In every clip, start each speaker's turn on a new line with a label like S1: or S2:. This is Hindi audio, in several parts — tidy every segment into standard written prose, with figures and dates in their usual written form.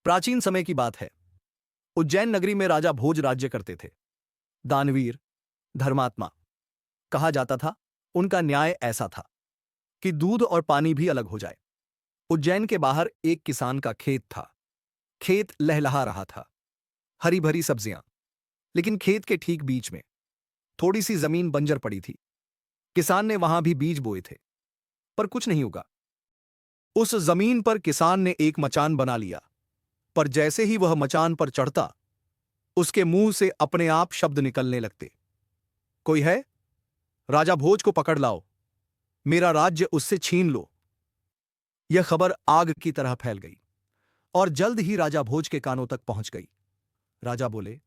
S1: प्राचीन समय की बात है। उज्जैन नगरी में राजा भोज राज्य करते थे। दानवीर, धर्मात्मा कहा जाता था। उनका न्याय ऐसा था कि दूध और पानी भी अलग हो जाए। उज्जैन के बाहर एक किसान का खेत था। खेत लहलहा रहा था, हरी भरी सब्जियां। लेकिन खेत के ठीक बीच में थोड़ी सी जमीन बंजर पड़ी थी। किसान ने वहां भी बीज बोए थे, पर कुछ नहीं उगा। उस जमीन पर किसान ने एक मचान बना लिया, पर जैसे ही वह मचान पर चढ़ता, उसके मुंह से अपने आप शब्द निकलने लगते। कोई है? राजा भोज को पकड़ लाओ, मेरा राज्य उससे छीन लो। यह खबर आग की तरह फैल गई और जल्द ही राजा भोज के कानों तक पहुंच गई। राजा बोले,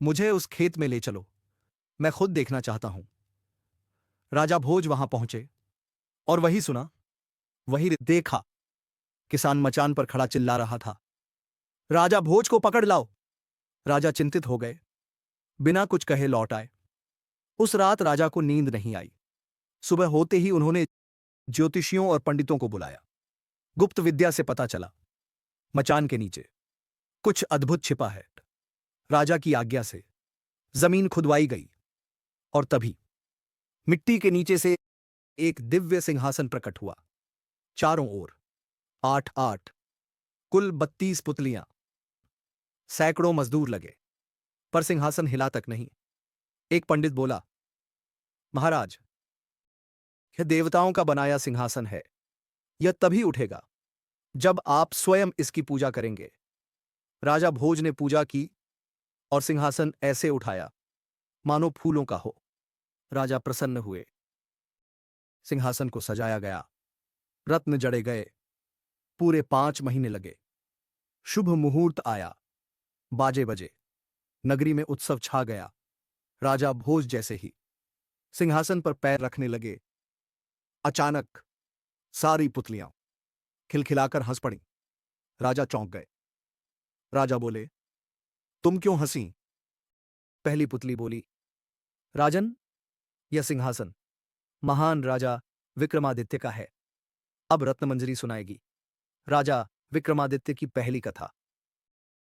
S1: मुझे उस खेत में ले चलो, मैं खुद देखना चाहता हूं। राजा भोज वहां पहुंचे और वही सुना, वही देखा। किसान मचान पर खड़ा चिल्ला रहा था, राजा भोज को पकड़ लाओ। राजा चिंतित हो गए, बिना कुछ कहे लौट आए। उस रात राजा को नींद नहीं आई। सुबह होते ही उन्होंने ज्योतिषियों और पंडितों को बुलाया। गुप्त विद्या से पता चला, मचान के नीचे कुछ अद्भुत छिपा है। राजा की आज्ञा से जमीन खुदवाई गई और तभी मिट्टी के नीचे से एक दिव्य सिंहासन प्रकट हुआ। चारों ओर 8-8, कुल 32 पुतलियां। सैकड़ों मजदूर लगे, पर सिंहासन हिला तक नहीं। एक पंडित बोला, महाराज, यह देवताओं का बनाया सिंहासन है। यह तभी उठेगा जब आप स्वयं इसकी पूजा करेंगे। राजा भोज ने पूजा की और सिंहासन ऐसे उठाया मानो फूलों का हो। राजा प्रसन्न हुए। सिंहासन को सजाया गया, रत्न जड़े गए। पूरे 5 महीने लगे। शुभ मुहूर्त आया, बाजे बजे, नगरी में उत्सव छा गया। राजा भोज जैसे ही सिंहासन पर पैर रखने लगे, अचानक सारी पुतलियां खिलखिलाकर हंस पड़ीं। राजा चौंक गए। राजा बोले, तुम क्यों हंसी? पहली पुतली बोली, राजन, यह सिंहासन महान राजा विक्रमादित्य का है। अब रत्नमंजरी सुनाएगी। राजा विक्रमादित्य की पहली कथा।